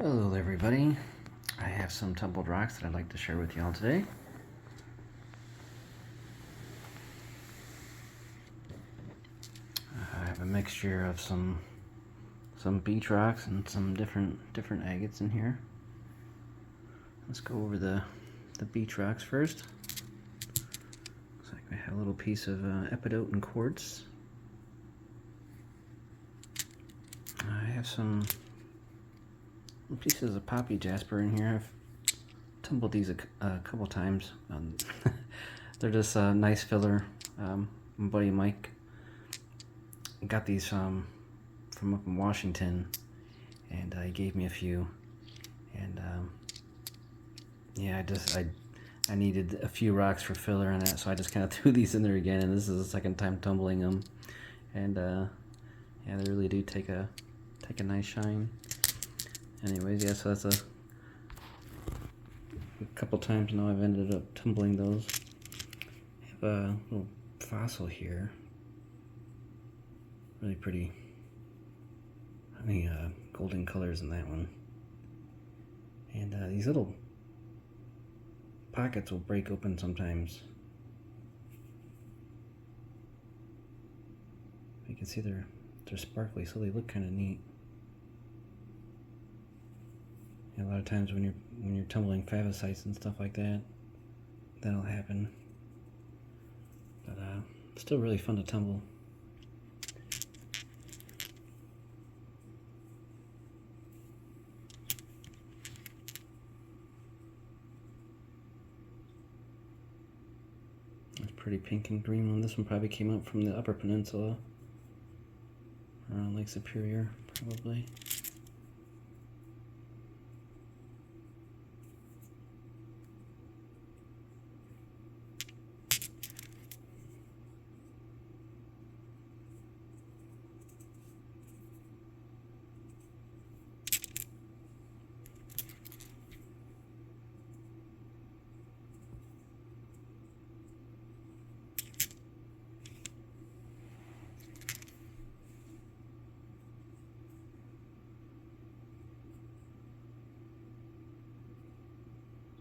Hello everybody, I have some tumbled rocks that I'd like to share with y'all today. I have a mixture of some beach rocks and some different agates in here. Let's go over the beach rocks first. Looks like we have a little piece of epidote and quartz. I have some pieces of poppy jasper in here. I've tumbled these a couple times. They're just a nice filler. My buddy Mike got these from up in Washington, and he gave me a few. And yeah, I needed a few rocks for filler on that, so I just kind of threw these in there again. And this is the second time tumbling them, and yeah, they really do take a nice shine. Anyways, yeah, so that's a couple times now I've ended up tumbling those. I have a little fossil here. Really pretty. Honey, golden colors in that one. And these little pockets will break open sometimes. You can see they're sparkly, so they look kind of neat. A lot of times when you're tumbling favosites and stuff like that, that'll happen. But still really fun to tumble. That's pretty pink and green one. This one probably came up from the Upper Peninsula, around Lake Superior, probably.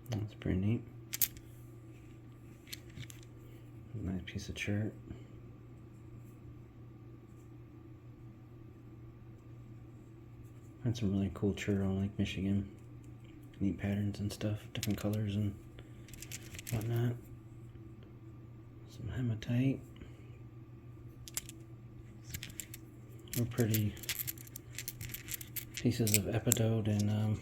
That's pretty neat. Nice piece of chert. Find some really cool chert on Lake Michigan. Neat patterns and stuff, different colors and whatnot. Some hematite. Real pretty pieces of epidote and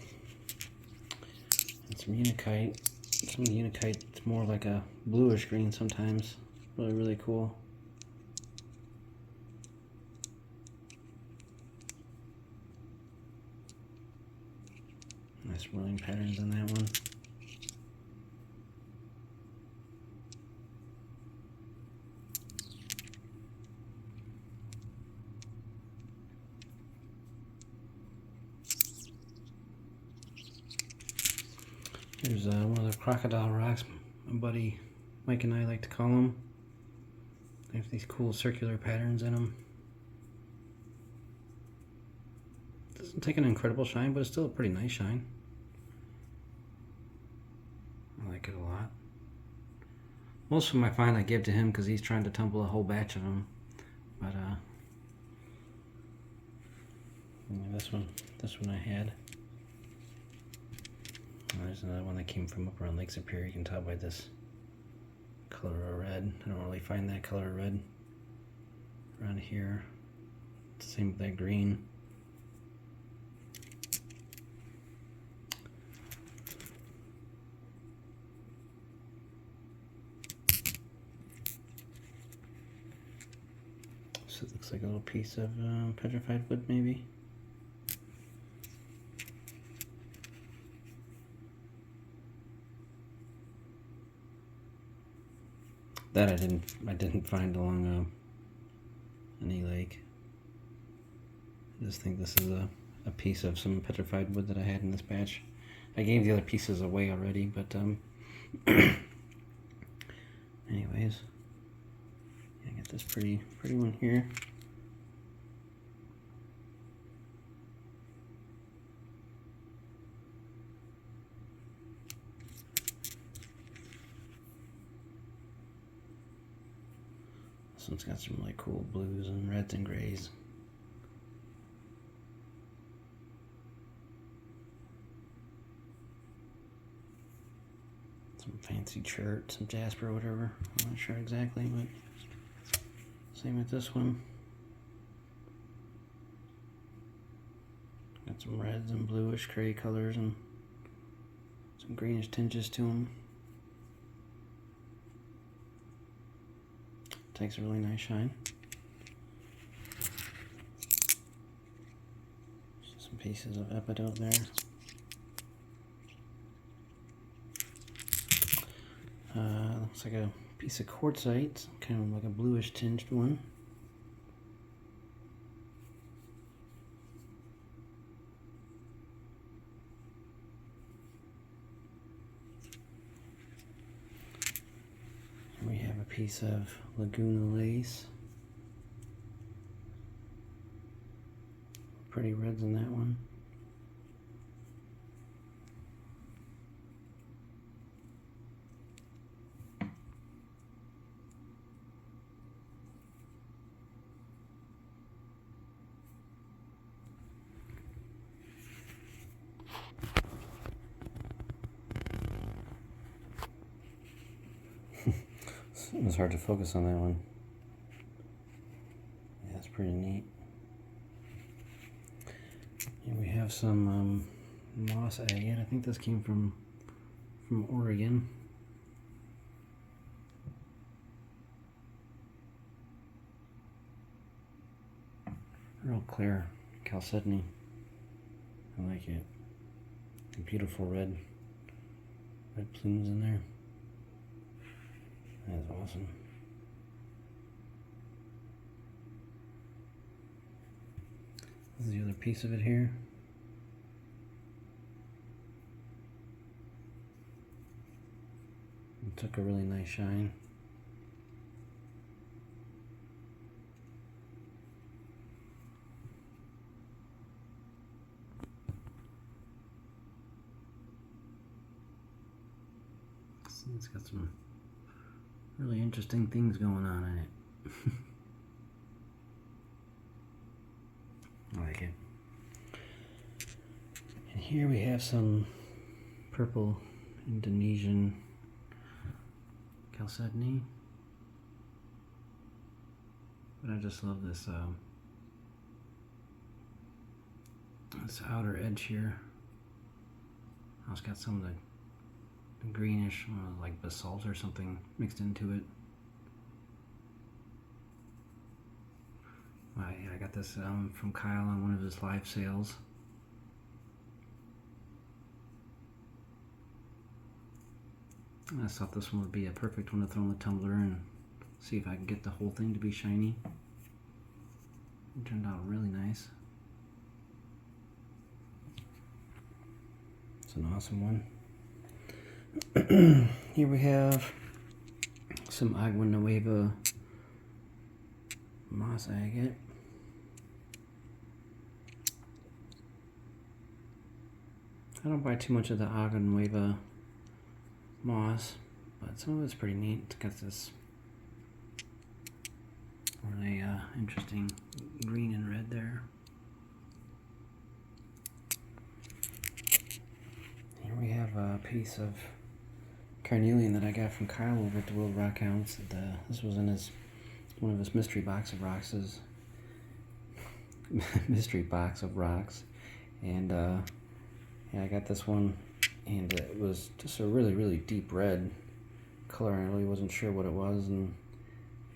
some unakite. Some of the unakite, it's more like a bluish green sometimes. Really cool. Nice rolling patterns on that one. Here's one of the crocodile rocks. My buddy Mike and I like to call them. They have these cool circular patterns in them. Doesn't take an incredible shine, but it's still a pretty nice shine. I like it a lot. Most of them I find I give to him because he's trying to tumble a whole batch of them. But this one I had. There's another one that came from up around Lake Superior. You can tell by this color of red. I don't really find that color of red around here. Same with that green. So it looks like a little piece of petrified wood, maybe. That I didn't find along any lake. I just think this is a piece of some petrified wood that I had in this batch. I gave the other pieces away already, but anyways, I got this pretty one here. This one's got some really cool blues and reds and grays. Some fancy chert, some Jasper or whatever. I'm not sure exactly, but same with this one. Got some reds and bluish gray colors and some greenish tinges to them. Takes a really nice shine. Some pieces of epidote there. Looks like a piece of quartzite, kind of like a bluish tinged one. And we have a piece of Laguna lace. Pretty reds in that one. It was hard to focus on that one. Yeah, that's pretty neat. And we have some moss agate. I think this came from Oregon. Real clear chalcedony. I like it. Beautiful red plumes in there. That's awesome. This is the other piece of it here. It took a really nice shine. See, it's got some really interesting things going on in it. I like it. And here we have some purple Indonesian chalcedony. But I just love this this outer edge here. It's got some of the greenish, like basalt or something mixed into it. I got this from Kyle on one of his live sales. I thought this one would be a perfect one to throw in the tumbler and see if I can get the whole thing to be shiny. It turned out really nice. It's an awesome one. Here we have some Agua Nueva moss agate. I don't buy too much of the Agua Nueva moss, but some of it's pretty neat. It's got this really interesting green and red there. Here we have a piece of carnelian that I got from Kyle over at the World Rock Hounds. This was in one of his mystery box of rocks. Mystery box of rocks, and yeah, I got this one, and it was just a really deep red color. I really wasn't sure what it was, and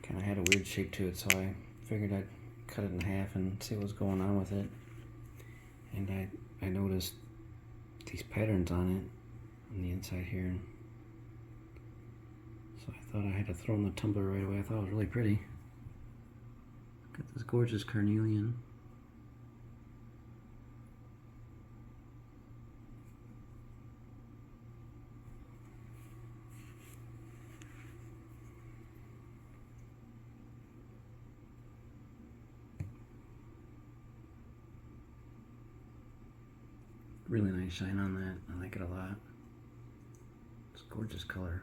kind of had a weird shape to it, so I figured I'd cut it in half and see what was going on with it. And I noticed these patterns on it on the inside here. So I thought I had to throw in the tumbler right away. I thought it was really pretty. Got this gorgeous carnelian. Really nice shine on that. I like it a lot. It's a gorgeous color.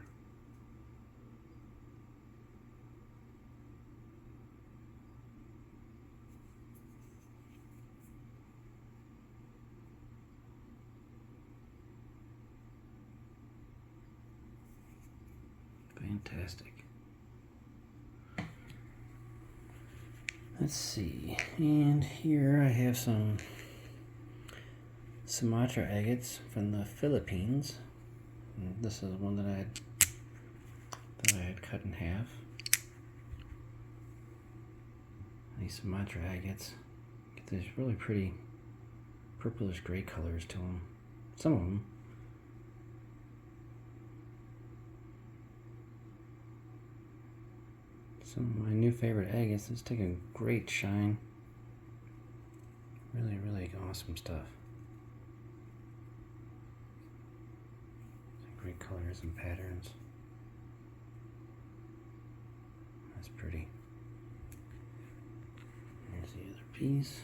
fantastic. Let's see, and here I have some Sumatra agates from the Philippines. And this is one that I had cut in half. These Sumatra agates get these really pretty purplish gray colors to them. Some of them. Some of my new favorite agates. Just take a great shine. Really, really awesome stuff. Great colors and patterns. That's pretty. Here's the other piece.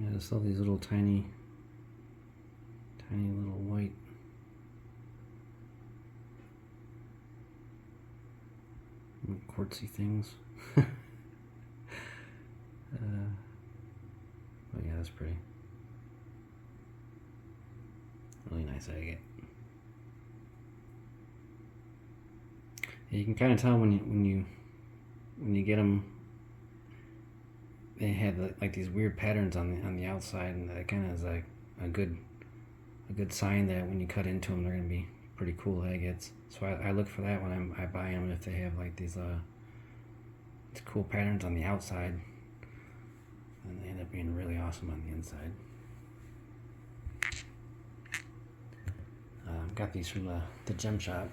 I just love these little tiny little white quartzy things. But yeah, that's pretty. Really nice agate. Yeah, you can kind of tell when you get them. They have like these weird patterns on the outside, and that kind of is like a good sign that when you cut into them, they're gonna be pretty cool agates. So I look for that when I buy them, if they have like these cool patterns on the outside, and they end up being really awesome on the inside. Got these from the gem shop.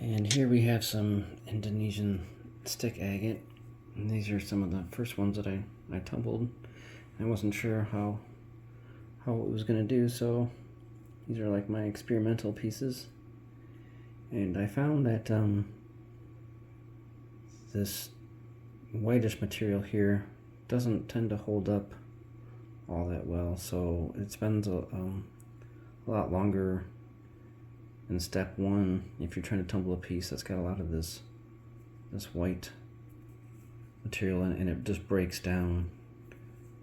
And here we have some Indonesian stick agate. And these are some of the first ones that I tumbled. I wasn't sure how it was going to do, so these are like my experimental pieces. And I found that this whitish material here doesn't tend to hold up all that well, so it spends a lot longer in step one if you're trying to tumble a piece that's got a lot of this white material in it, and it just breaks down.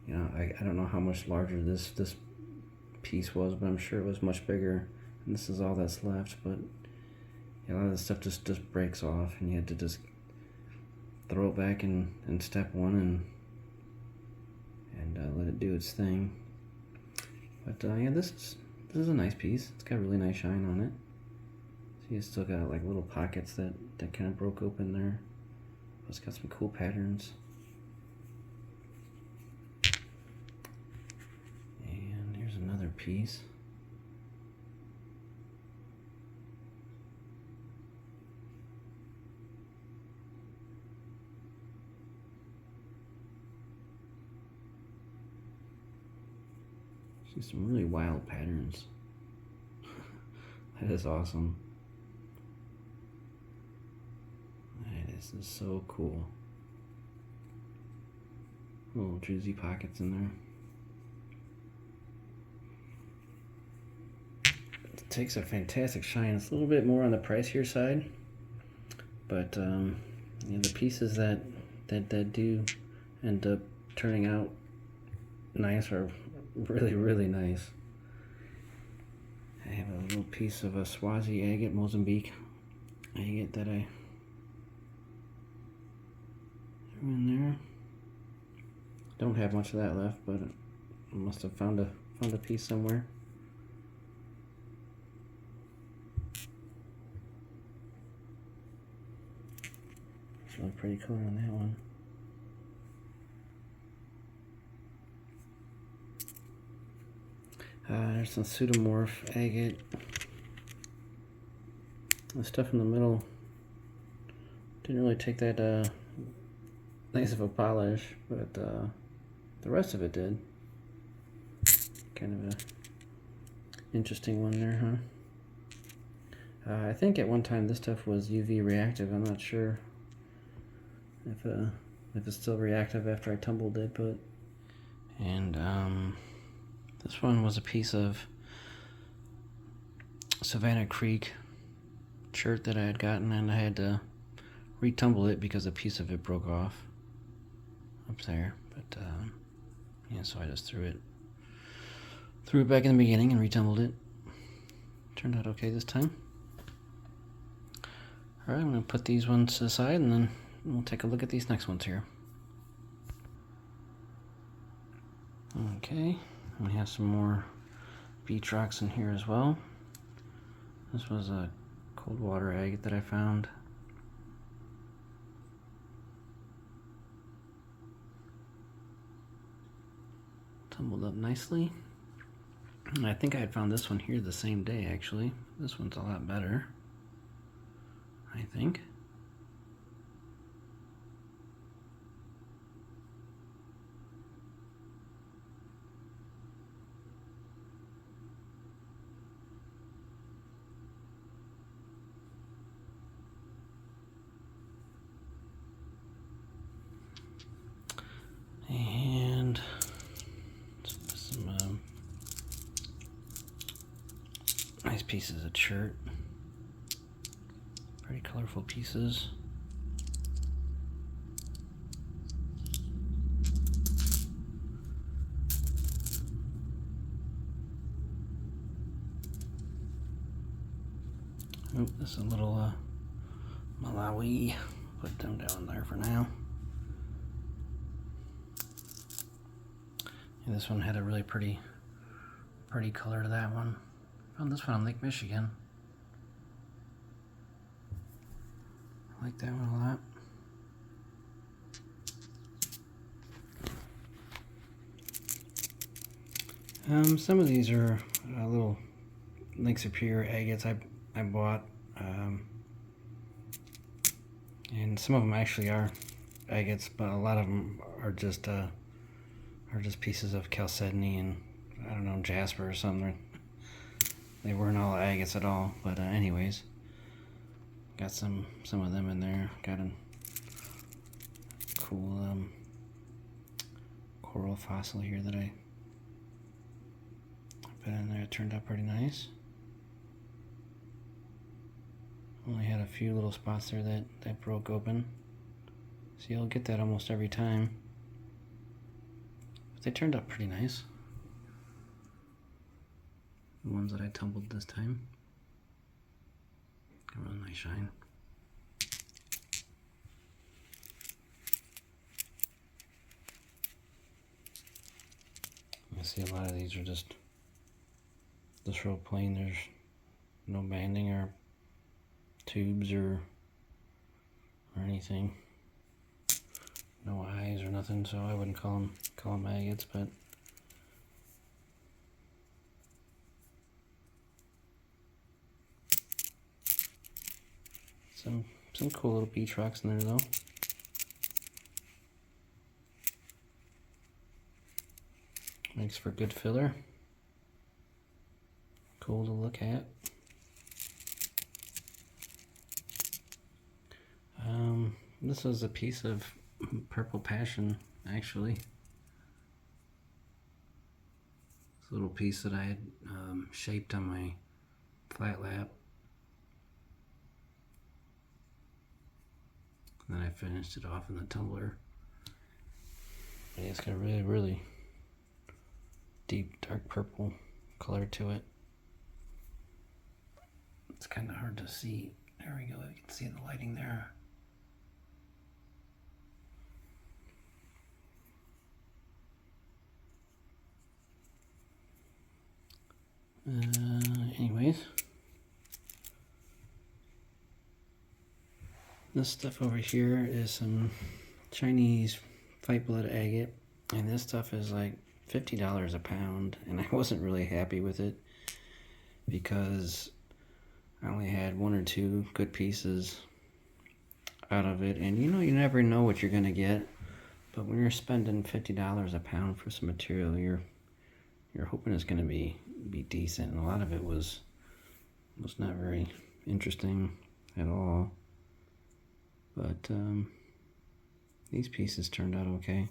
You know, I don't know how much larger this piece was, but I'm sure it was much bigger, and this is all that's left. But yeah, a lot of this stuff just breaks off, and you had to just throw it back in step one and let it do its thing. But yeah, this is a nice piece. It's got a really nice shine on it. See, it's still got like little pockets that kind of broke open there. But it's got some cool patterns. And here's another piece. See some really wild patterns. That is awesome. This is so cool. Little juicy pockets in there. It takes a fantastic shine. It's a little bit more on the pricier side, but yeah, the pieces that do end up turning out nice are really, really nice. I have a little piece of a Swazi agate, Mozambique agate that I threw in there. Don't have much of that left, but I must have found a piece somewhere. It's really pretty color on that one. There's some pseudomorph agate. The stuff in the middle didn't really take that nice of a polish, but the rest of it did. Kind of a interesting one there, huh? I think at one time this stuff was UV reactive. I'm not sure if it's still reactive after I tumbled it, but this one was a piece of Savannah Creek shirt that I had gotten, and I had to retumble it because a piece of it broke off up there. But yeah, so I just threw it Threw it back in the beginning and retumbled it. Turned out okay this time. Alright, I'm going to put these ones to the side and then we'll take a look at these next ones here. Okay, we have some more beach rocks in here as well. This was a cold water agate that I found. Tumbled up nicely. I think I had found this one here the same day actually. This one's a lot better, I think. And some nice pieces of chert. Pretty colorful pieces. Oh, this is a little Malawi. Put them down there for now. And this one had a really pretty color to that one. Found this one on Lake Michigan. I like that one a lot. Some of these are little Lake Superior agates I bought, and some of them actually are agates, but a lot of them are just pieces of chalcedony and I don't know, Jasper or something. They weren't all agates at all, but anyways, got some of them in there. Got a cool coral fossil here that I put in there. It turned out pretty nice. Only had a few little spots there that broke open. So you'll get that almost every time. But they turned out pretty nice. The ones that I tumbled this time. Got a really nice shine. I see a lot of these are just real plain. There's no banding or tubes or anything. No eyes or nothing, so I wouldn't call them agates, but some cool little beach rocks in there though. Makes for good filler. Cool to look at. This was a piece of purple passion, actually. This little piece that I had shaped on my flat lap. And then I finished it off in the tumbler. But it's got a really deep dark purple color to it. It's kind of hard to see. There we go, you can see the lighting there. Anyways, this stuff over here is some Chinese fight blood agate, and this stuff is like $50 a pound, and I wasn't really happy with it because I only had one or two good pieces out of it, and you never know what you're gonna get, but when you're spending $50 a pound for some material, you're hoping it's gonna be decent, and a lot of it was not very interesting at all. But these pieces turned out okay.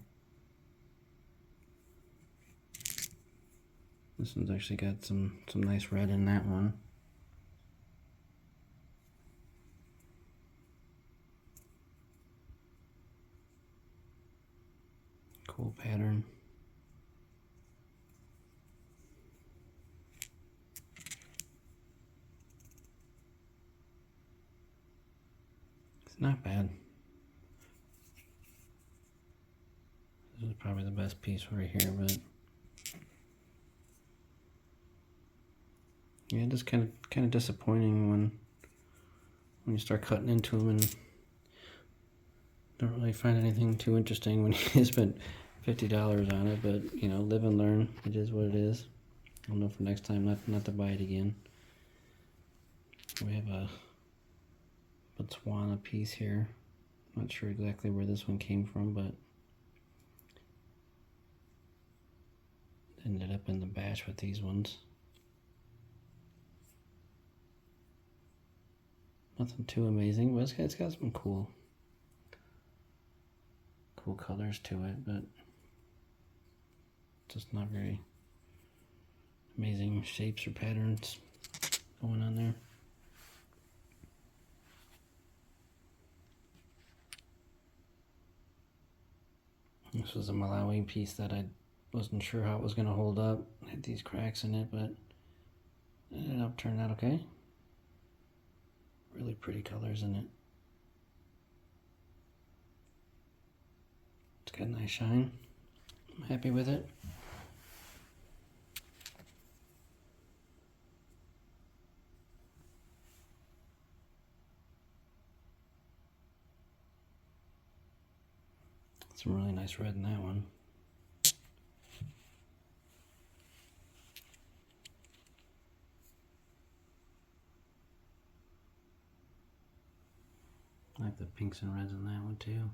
This one's actually got some nice red in that one. Cool pattern. Not bad. This is probably the best piece right here, but yeah, just kind of disappointing when you start cutting into them and don't really find anything too interesting when you spent $50 on it. But you know, live and learn. It is what it is. I'll know for next time not to buy it again. We have a Botswana piece here. Not sure exactly where this one came from, but ended up in the batch with these ones. Nothing too amazing, but it's got some cool colors to it, but just not very amazing shapes or patterns going on there. This was a Malawi piece that I wasn't sure how it was going to hold up. It had these cracks in it, but it ended up turning out okay. Really pretty colors in it. It's got a nice shine. I'm happy with it. Some really nice red in that one. I like the pinks and reds in that one too.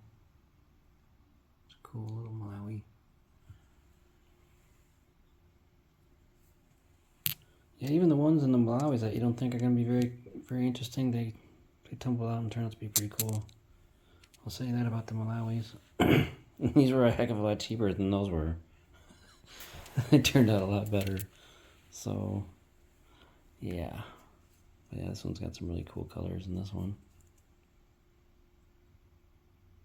It's a cool little Malawi. Yeah, even the ones in the Malawis that you don't think are going to be very interesting, they tumble out and turn out to be pretty cool. I'll say that about the Malawis. These were a heck of a lot cheaper than those were. They turned out a lot better. So, yeah. But yeah, this one's got some really cool colors in this one.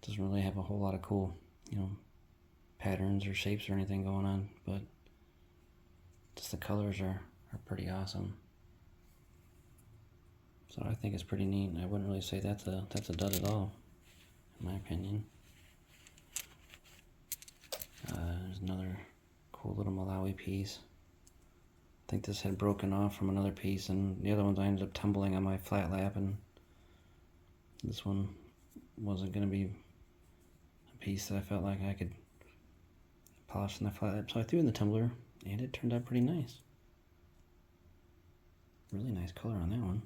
Doesn't really have a whole lot of cool, you know, patterns or shapes or anything going on, but just the colors are pretty awesome. So I think it's pretty neat. I wouldn't really say that's a dud at all, in my opinion. There's another cool little Malawi piece. I think this had broken off from another piece, and the other ones I ended up tumbling on my flat lap, and this one wasn't going to be a piece that I felt like I could polish in the flat lap. So I threw in the tumbler, and it turned out pretty nice. Really nice color on that one.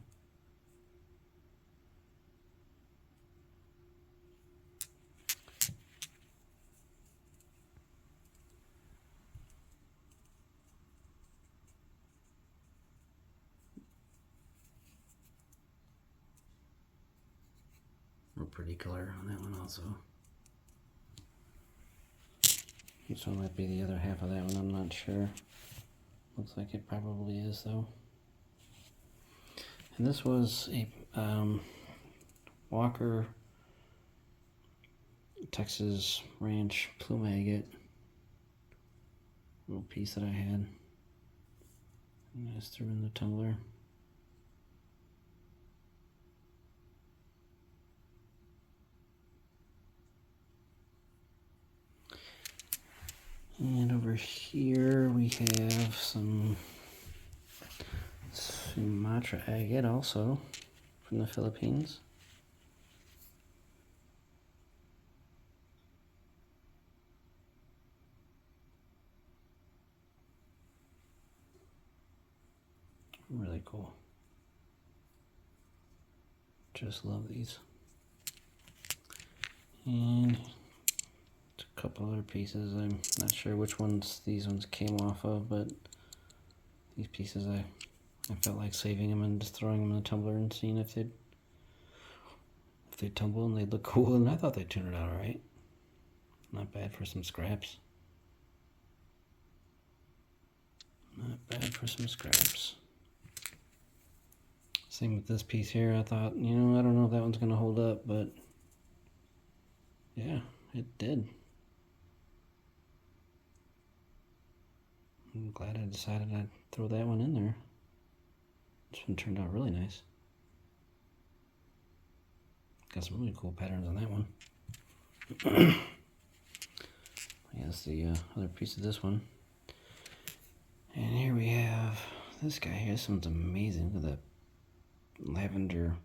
Real pretty color on that one also. This one might be the other half of that one, I'm not sure. Looks like it probably is though. And this was a Walker Texas Ranch plume agate. Little piece that I had. And I just threw in the tumbler. And over here we have some Sumatra agate also from the Philippines. Really cool. Just love these. And a couple other pieces. I'm not sure which ones these ones came off of, but these pieces I felt like saving them and just throwing them in the tumbler and seeing if they'd tumble and they'd look cool, and I thought they turned out alright. Not bad for some scraps. Not bad for some scraps. Same with this piece here. I thought, you know, I don't know if that one's going to hold up, but yeah, it did. I'm glad I decided I'd throw that one in there. This one turned out really nice. Got some really cool patterns on that one. That's the other piece of this one. And here we have this guy here. This one's amazing. Look at the lavender.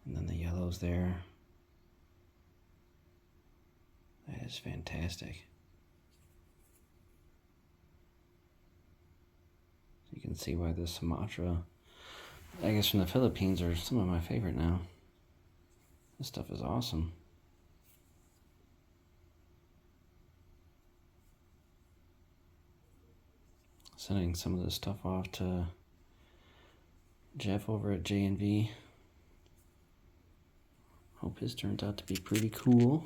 And then the yellows there. That is fantastic. You can see why the Sumatra, I guess from the Philippines, are some of my favorite now. This stuff is awesome. Sending some of this stuff off to Jeff over at J&V. Hope his turns out to be pretty cool.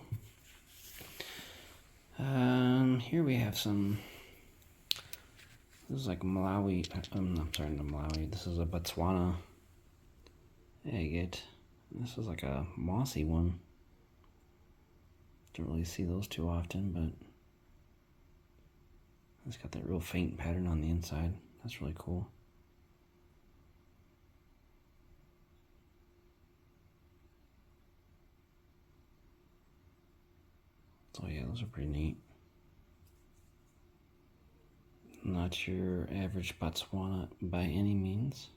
Here we have some, this is like Malawi, I'm sorry, not Malawi, this is a Botswana agate. This is like a mossy one. Don't really see those too often, but it's got that real faint pattern on the inside. That's really cool. So yeah, those are pretty neat. Not your average Botswana by any means.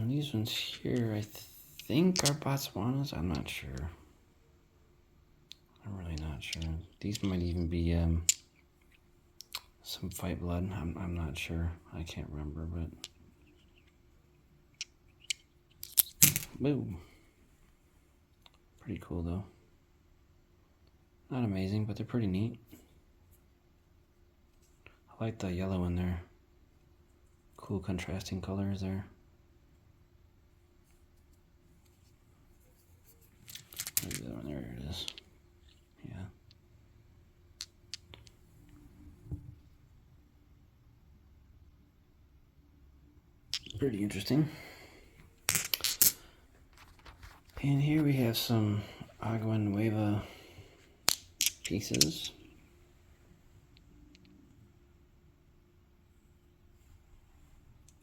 These ones here, I think are Botswanas. I'm not sure. I'm really not sure. These might even be some fight blood. I'm not sure. I can't remember, but boom. Pretty cool though. Not amazing, but they're pretty neat. I like the yellow in there. Cool contrasting colors there. Maybe that one, there it is. Yeah. Pretty interesting. And here we have some Agua Nueva pieces.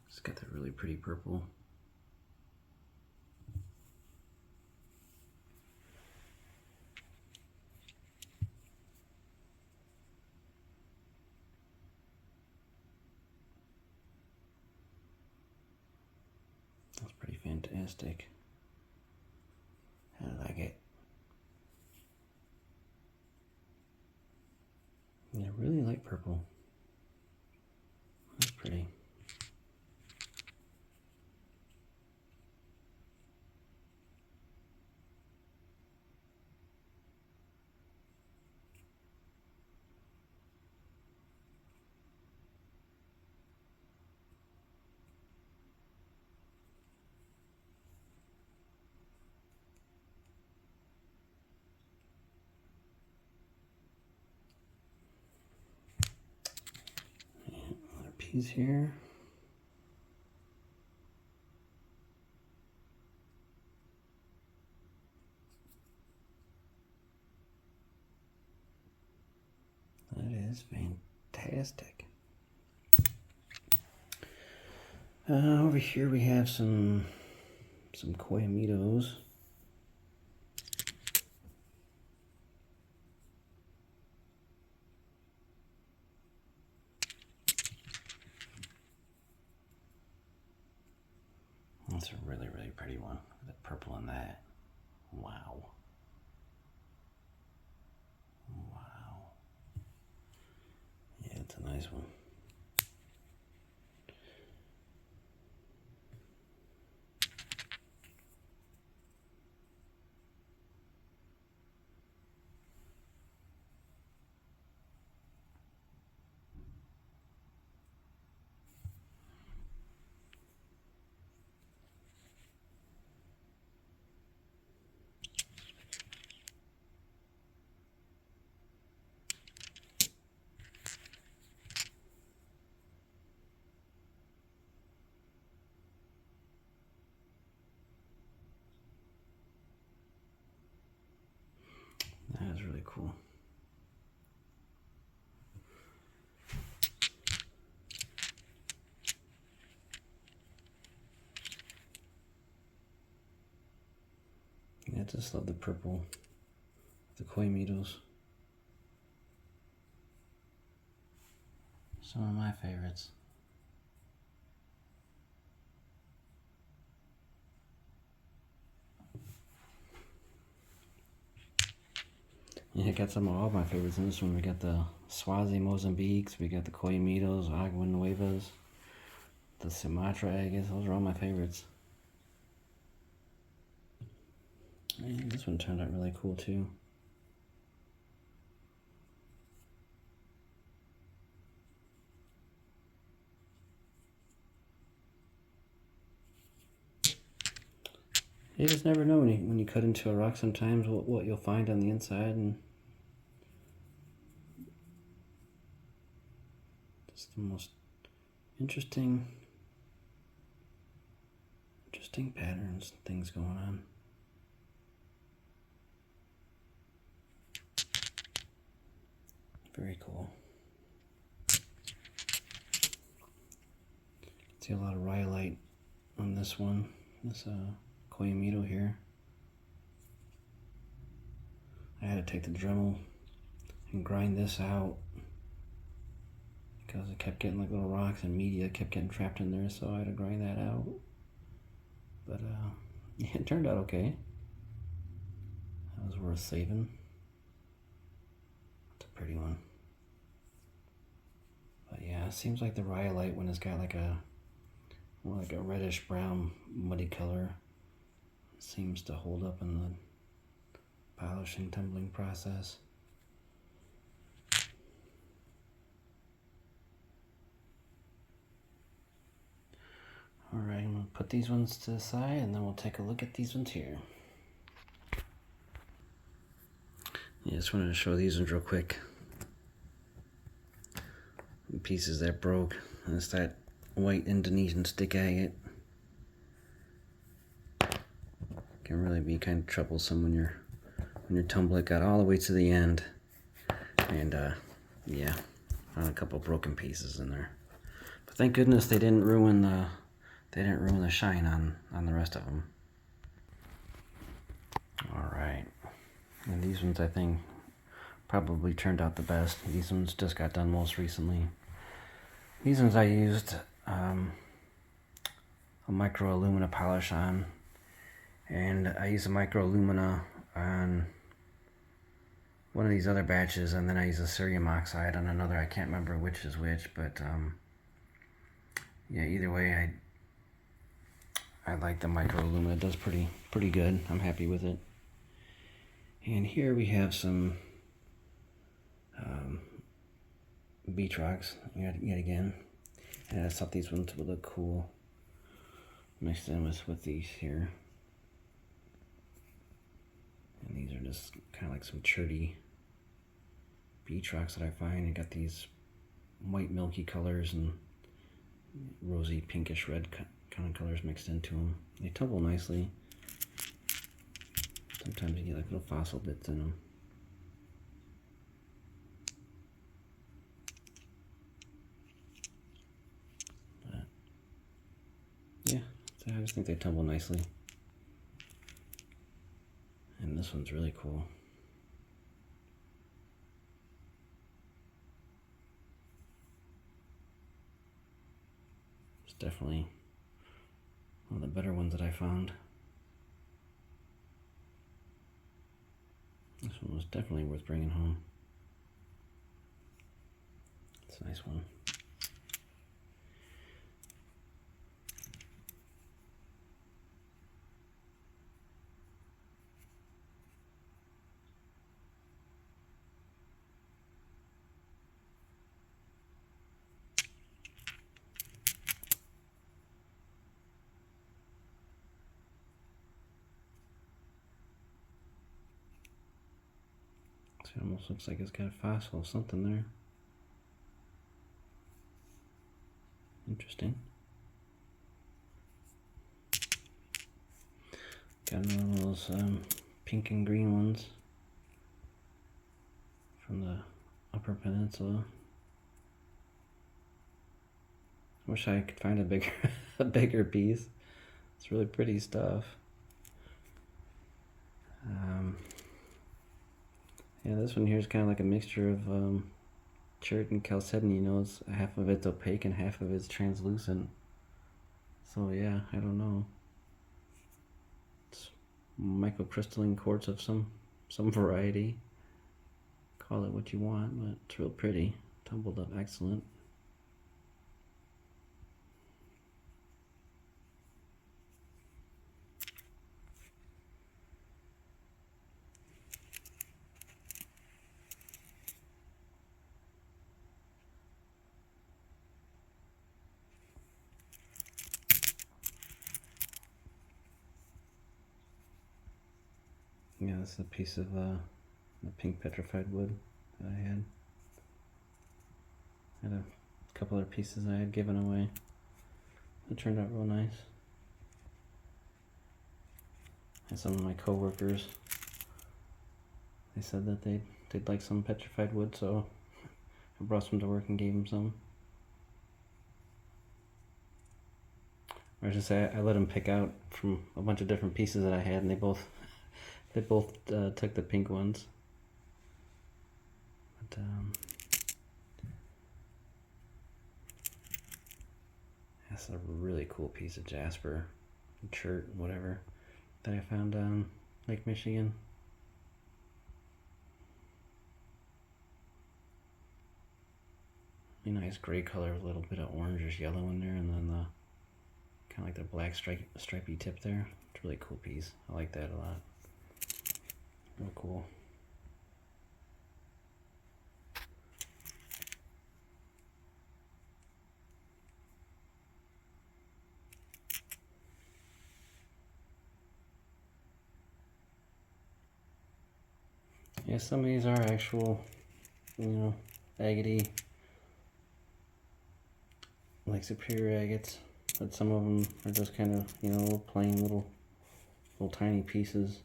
It's got that really pretty purple. That's pretty fantastic. I like it. I really like purple. That's pretty. Another piece here. That is fantastic. Over here we have some Coyamitos. That's a really, really pretty one. The purple in that. Wow. Wow. Yeah, it's a nice one. That is really cool. I just love the purple, the Coyamitos. Some of my favorites. Yeah, I got some of all my favorites in this one. We got the Swazi Mozambiques, we got the Coyamitos, Agua Nuevas, the Sumatra agates. Those are all my favorites. And this one turned out really cool too. You just never know when you cut into a rock sometimes what you'll find on the inside, and just the most interesting patterns, things going on. Very cool. See a lot of rhyolite on this one. This Coyamito here. I had to take the Dremel and grind this out because it kept getting like little rocks and media kept getting trapped in there, so I had to grind that out. But yeah, it turned out okay. That was worth saving. It's a pretty one. But yeah, it seems like the rhyolite, when it's got like a reddish brown muddy color, seems to hold up in the polishing, tumbling process. Alright, I'm going to put these ones to the side and then we'll take a look at these ones here. Yeah, just wanted to show these ones real quick. The pieces that broke. And it's that white Indonesian stick agate. Can really be kind of troublesome when your tumbler got all the way to the end. And yeah, found a couple broken pieces in there. But thank goodness they didn't ruin the shine on the rest of them. Alright. And these ones I think probably turned out the best. These ones just got done most recently. These ones I used a micro alumina polish on. And I used a micro alumina on one of these other batches, and then I used a cerium oxide on another. I can't remember which is which, but yeah, either way, I like the micro alumina. It does pretty good. I'm happy with it. And here we have some beach rocks yet again. And I thought these ones would look cool mixed in with these here. And these are just kind of like some cherty beach rocks that I find. I got these white milky colors and rosy pinkish red kind of colors mixed into them. They tumble nicely. Sometimes you get like little fossil bits in them. But yeah, so I just think they tumble nicely. And this one's really cool. It's definitely one of the better ones that I found. This one was definitely worth bringing home. It's a nice one. It almost looks like it's got a fossil or something there. Interesting. Got one of those pink and green ones from the Upper Peninsula. I wish I could find a bigger piece. It's really pretty stuff. Yeah, this one here is kind of like a mixture of chert and chalcedony. You know, it's half of it's opaque and half of it's translucent. So yeah, I don't know. It's microcrystalline quartz of some variety. Call it what you want, but it's real pretty. Tumbled up, excellent. Yeah, this is a piece of the pink petrified wood that I had. I had a couple other pieces I had given away. It turned out real nice. And some of my co-workers, they said that they'd like some petrified wood, so I brought some to work and gave them some. Or I should say, I let them pick out from a bunch of different pieces that I had, and they both took the pink ones. But that's a really cool piece of Jasper, chert, whatever, that I found down Lake Michigan. Really nice gray color, a little bit of orangish yellow in there, and then the kind of like the black stripy tip there. It's a really cool piece. I like that a lot. Real cool. Yeah, some of these are actual, agate, like superior agates, but some of them are just kind of, plain little tiny pieces.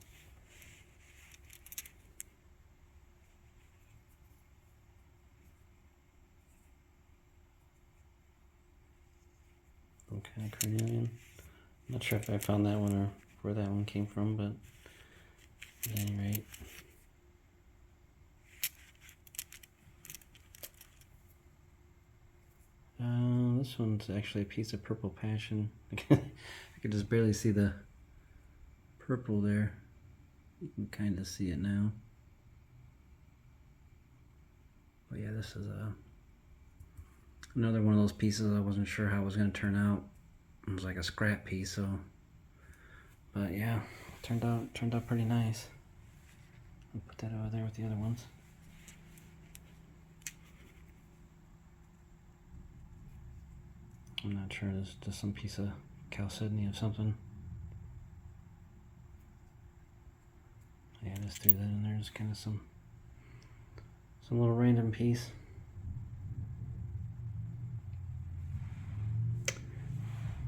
Kind of carnelian. Not sure if I found that one or where that one came from, but at any rate. This one's actually a piece of purple passion. I could just barely see the purple there. You can kind of see it now. But yeah, this is another one of those pieces I wasn't sure how it was going to turn out. It was like a scrap piece, so. But yeah, turned out pretty nice. I'll put that over there with the other ones. I'm not sure, there's just some piece of chalcedony of something. Yeah, I just threw that in there, just kind of some little random piece.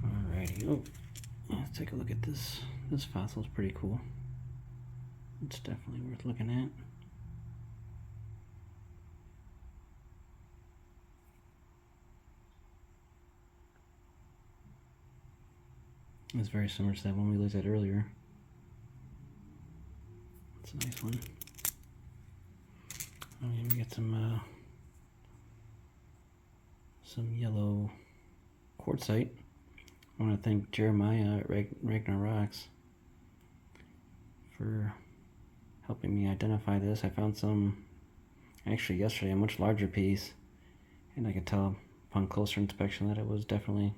Alrighty, oh, let's take a look at this. This fossil is pretty cool. It's definitely worth looking at. It's very similar to that one we looked at earlier. It's a nice one. I mean, we get some yellow quartzite. I want to thank Jeremiah at Agua Rocks for helping me identify this. I found some, actually yesterday, a much larger piece, and I could tell upon closer inspection that it was definitely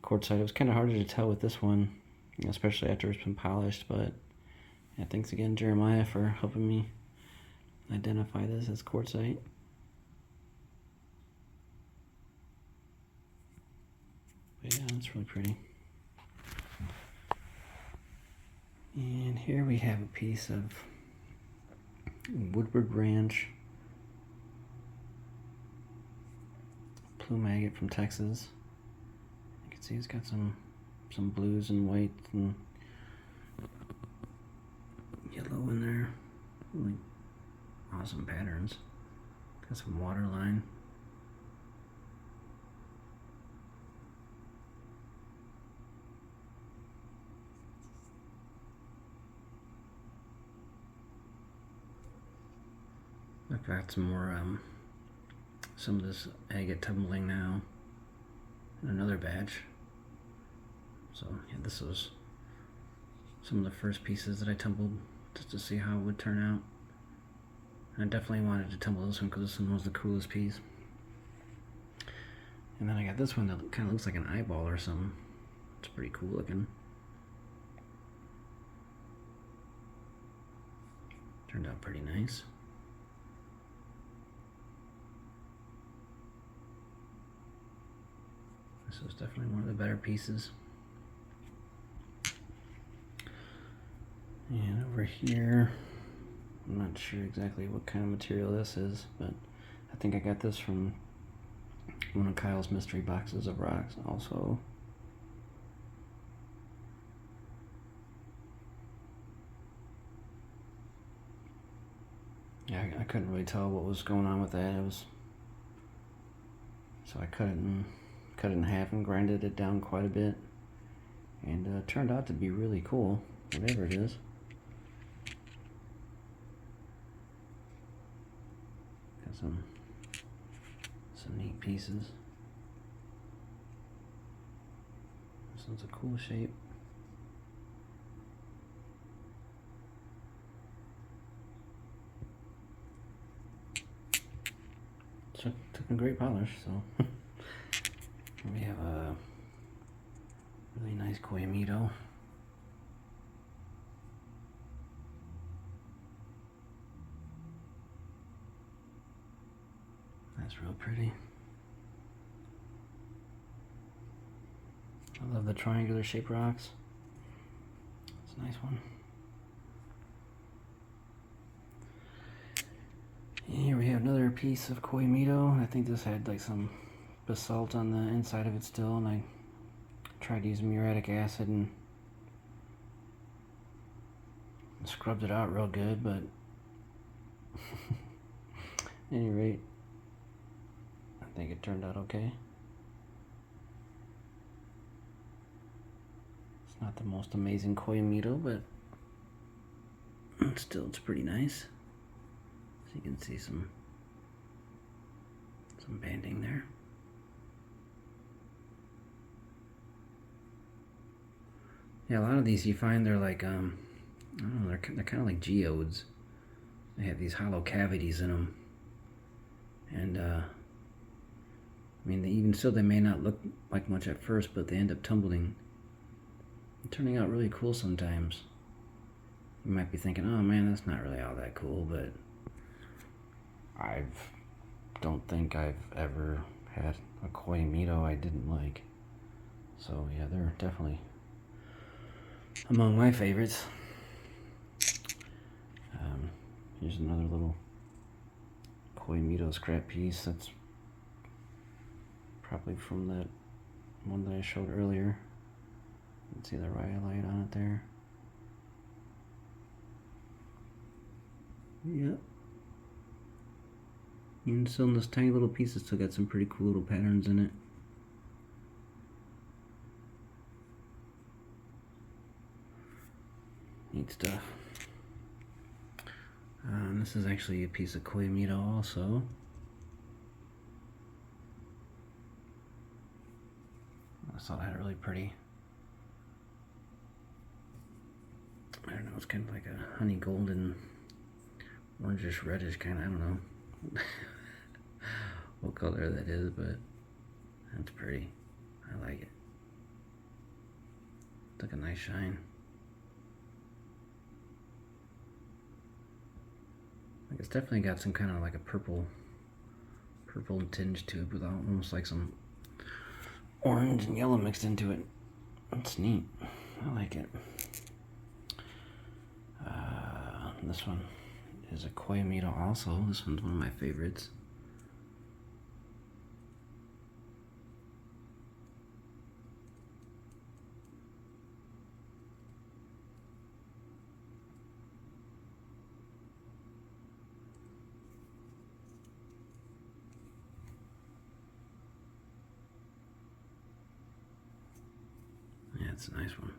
quartzite. It was kind of harder to tell with this one, especially after it's been polished, but yeah, thanks again, Jeremiah, for helping me identify this as quartzite. But yeah, it's really pretty. And here we have a piece of Woodward Ranch plume agate from Texas. You can see it's got some blues and white and yellow in there. Really awesome patterns. Got some waterline. I've got some more, some of this agate tumbling now in another batch. So yeah, this was some of the first pieces that I tumbled just to see how it would turn out. I definitely wanted to tumble this one because this one was the coolest piece. And then I got this one that kind of looks like an eyeball or something. It's pretty cool looking. Turned out pretty nice. This was definitely one of the better pieces. And over here, I'm not sure exactly what kind of material this is, but I think I got this from one of Kyle's mystery boxes of rocks also. Yeah, I couldn't really tell what was going on with that. It was, so I cut it in half and grinded it down quite a bit, and it turned out to be really cool, whatever it is. Got some neat pieces. This one's a cool shape. Took a great polish, so we have a really nice Coyamito. That's real pretty. I love the triangular shaped rocks. It's a nice one. Here we have another piece of Coyamito. I think this had like some basalt on the inside of it still, and I tried using muriatic acid and scrubbed it out real good, but at any rate, I think it turned out okay. It's not the most amazing Coyamito, but still it's pretty nice. So you can see some banding there. Yeah, a lot of these you find they're like, I don't know, they're kind of like geodes. They have these hollow cavities in them. And, I mean, even still, they may not look like much at first, but they end up tumbling. And turning out really cool sometimes. You might be thinking, oh man, that's not really all that cool, but I don't think I've ever had a Coyamito I didn't like. So yeah, they're definitely among my favorites. Here's another little Coyamito scrap piece. That's probably from that one that I showed earlier. You can see the rhyolite on it there. Yep. Even still in this tiny little piece, it's still got some pretty cool little patterns in it. Neat stuff. This is actually a piece of Coyamito also. I thought it had a really pretty, I don't know, it's kind of like a honey golden, orangish reddish kind of, I don't know what color that is, but that's pretty. I like it. It's like a nice shine. Like it's definitely got some kind of like a purple tinge to it, with almost like some orange and yellow mixed into it. That's neat. I like it. This one is a Coyamito also. This one's one of my favorites. Yeah, it's a nice one.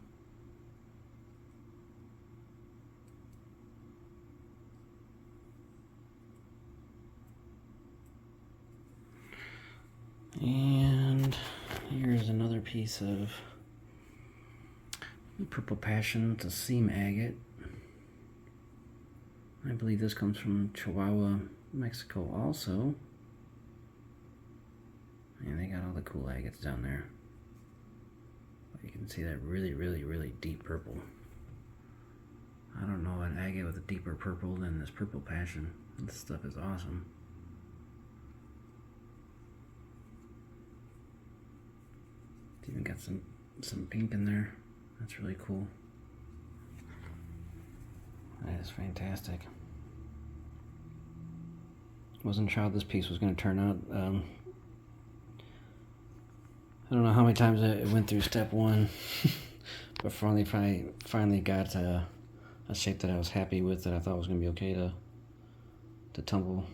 piece of purple passion. It's a seam agate. I believe this comes from Chihuahua, Mexico also. And they got all the cool agates down there. But you can see that really deep purple. I don't know an agate with a deeper purple than this purple passion. This stuff is awesome. It's even got some pink in there. That's really cool. That is fantastic. Wasn't sure how this piece was going to turn out. I don't know how many times it went through step one, but finally got a shape that I was happy with, that I thought was going to be okay to tumble.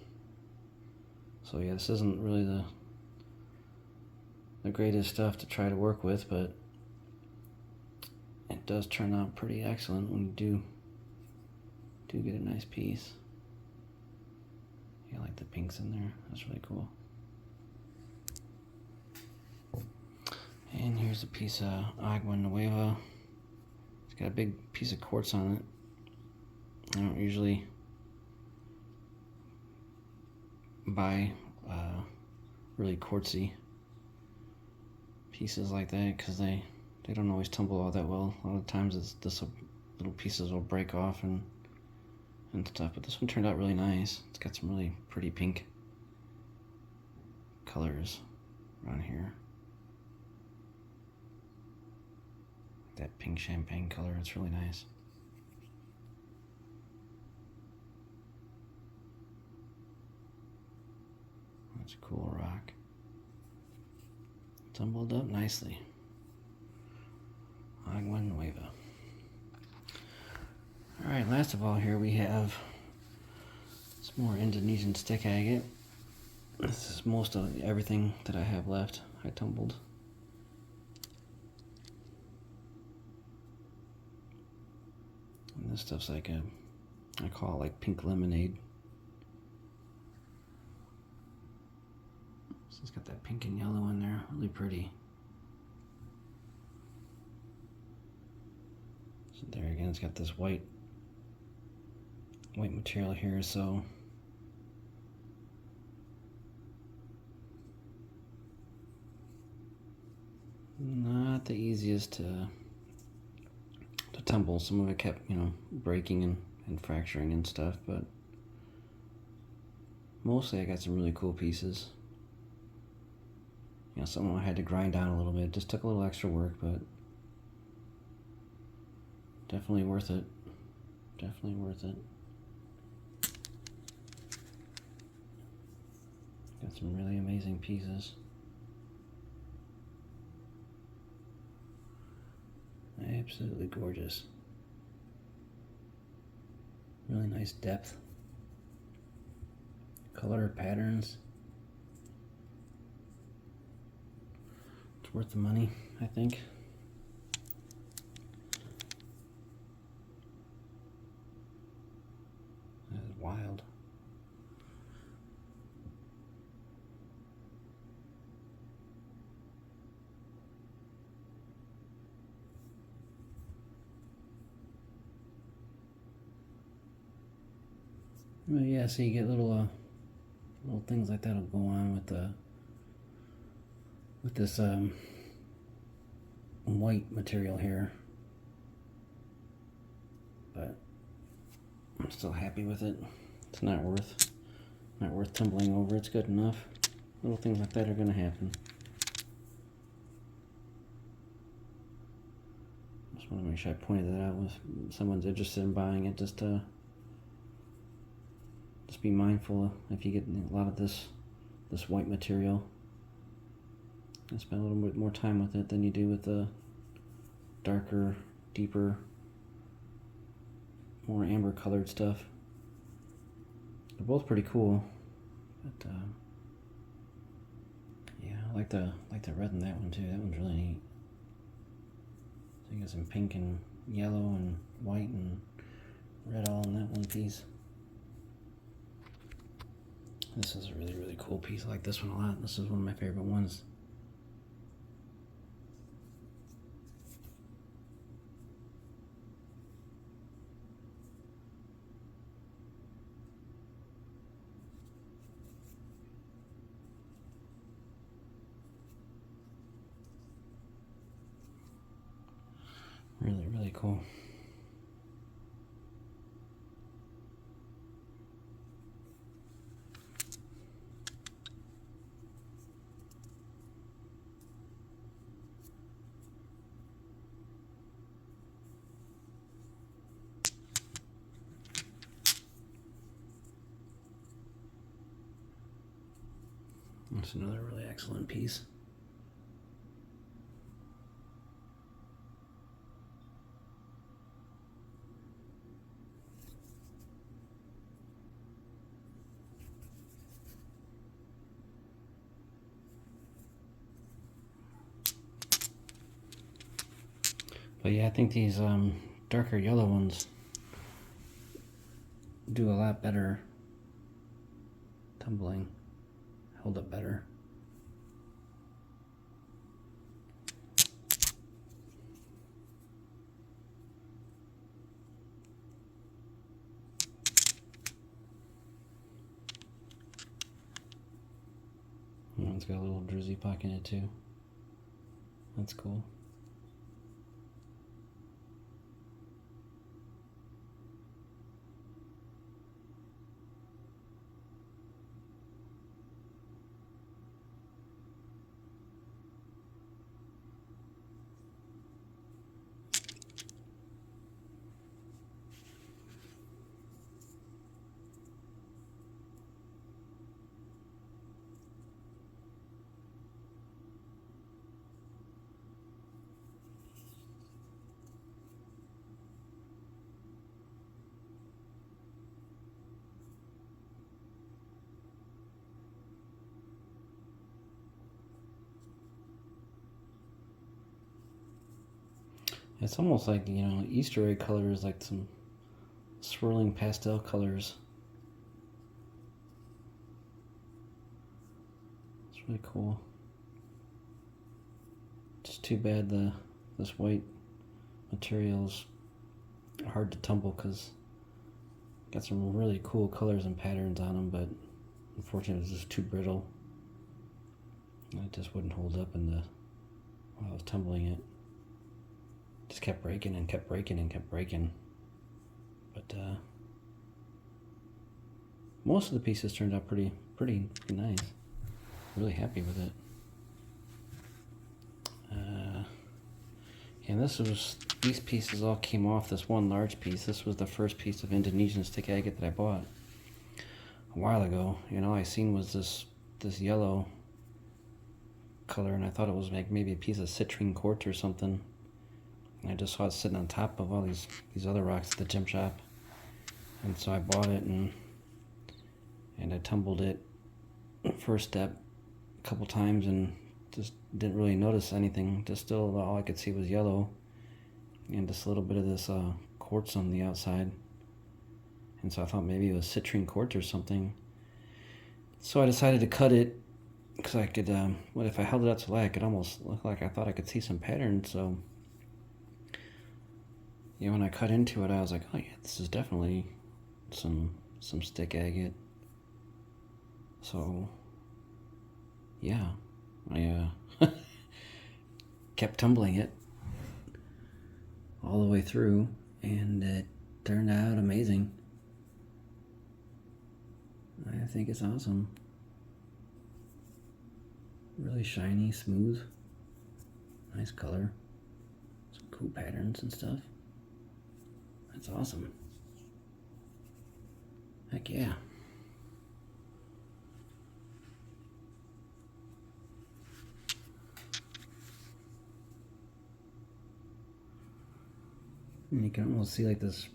So yeah, this isn't really the greatest stuff to try to work with, but it does turn out pretty excellent when you do get a nice piece. Yeah, I like the pinks in there. That's really cool. And here's a piece of Agua Nueva. It's got a big piece of quartz on it. I don't usually buy really quartzy pieces like that because they don't always tumble all that well. A lot of times little pieces will break off and stuff, but this one turned out really nice. It's got some really pretty pink colors around here. That pink champagne color, it's really nice. That's a cool rock. Tumbled up nicely. Agua Nueva. Alright, last of all here we have some more Indonesian stick agate. This is most of everything that I have left. I tumbled. And this stuff's like I call it like pink lemonade. So it's got that pink and yellow in there, really pretty. So there again, it's got this white material here, so not the easiest to tumble. Some of it kept, breaking and fracturing and stuff, but mostly I got some really cool pieces. Some of them I had to grind down a little bit. Just took a little extra work, but definitely worth it. Definitely worth it. Got some really amazing pieces. Absolutely gorgeous. Really nice depth. Color patterns. It's worth the money, I think. That is wild. Well, yeah, so you get little things like that'll go on with this white material here, but I'm still happy with it. It's not worth tumbling over. It's good enough. Little things like that are gonna happen. Just want to make sure I pointed that out if someone's interested in buying it. Just be mindful if you get a lot of this white material. And spend a little bit more time with it than you do with the darker, deeper, more amber colored stuff. They're both pretty cool, but yeah, I like the red in that one too. That one's really neat. So you got some pink and yellow and white and red all in that one piece. This is a really cool piece. I like this one a lot. This is one of my favorite ones. Really, really cool. That's another really excellent piece. But yeah, I think these darker yellow ones do a lot better tumbling, hold up better. And it's got a little druzy pock in it too. That's cool. It's almost like, you know, Easter egg colors, like some swirling pastel colors. It's really cool. Just too bad this white material's hard to tumble because got some really cool colors and patterns on them, but unfortunately it's just too brittle. It just wouldn't hold up while I was tumbling it. Just kept breaking and kept breaking and kept breaking. But most of the pieces turned out pretty nice. Really happy with it. And these pieces all came off this one large piece. This was the first piece of Indonesian stick agate that I bought a while ago. And all I seen was this yellow color, and I thought it was like maybe a piece of citrine quartz or something. And I just saw it sitting on top of all these other rocks at the gem shop, and so I bought it and I tumbled it first step a couple times and just didn't really notice anything. Just still all I could see was yellow and just a little bit of this quartz on the outside, and so I thought maybe it was citrine quartz or something. So I decided to cut it because I could, what if I held it out to light, it could almost look like I thought I could see some pattern. So yeah, when I cut into it, I was like, oh yeah, this is definitely some stick agate. So yeah, I kept tumbling it all the way through, and it turned out amazing. I think it's awesome. Really shiny, smooth, nice color, some cool patterns and stuff. That's awesome. Heck yeah. And you can almost see like this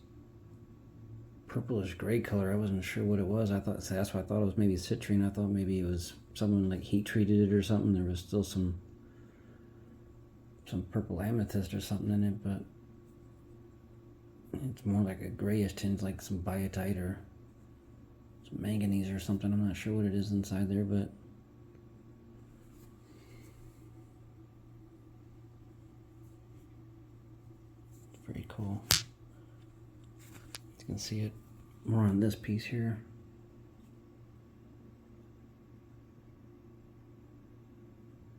purplish gray color. I wasn't sure what it was. That's why I thought it was maybe citrine. I thought maybe it was someone like heat treated it or something. There was still some purple amethyst or something in it, but it's more like a grayish tint, like some biotite or some manganese or something. I'm not sure what it is inside there, but it's very cool. You can see it more on this piece here.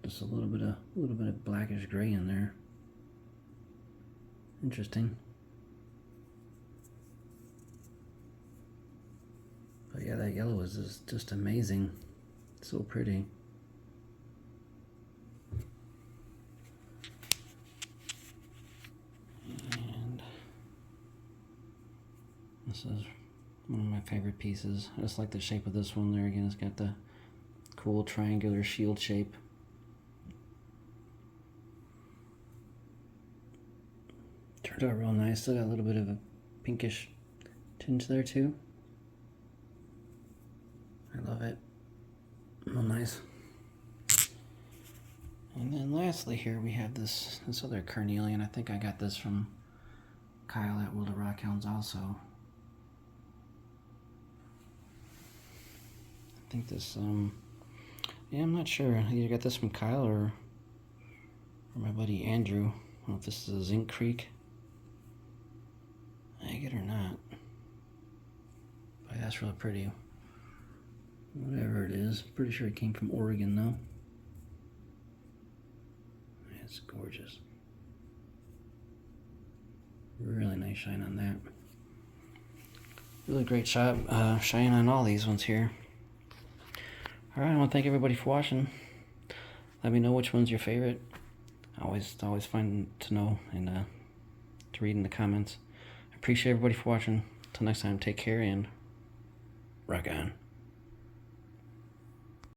Just a little bit of blackish gray in there. Interesting. But yeah, that yellow is just amazing. So pretty. And this is one of my favorite pieces. I just like the shape of this one there. Again, it's got the cool triangular shield shape. Turned out real nice. Still got a little bit of a pinkish tinge there too. I love it. Real nice. And then lastly here we have this other carnelian. I think I got this from Kyle at World of Rock Hounds also. I think this, yeah, I'm not sure. I either got this from Kyle or my buddy Andrew. I don't know if this is a Zinc Creek agate or not. But that's really pretty. Whatever it is. Pretty sure it came from Oregon though. It's gorgeous. Really nice shine on that. Really great shine on all these ones here. Alright, I want to thank everybody for watching. Let me know which one's your favorite. Always fun to know and to read in the comments. I appreciate everybody for watching. Till next time, take care and rock on.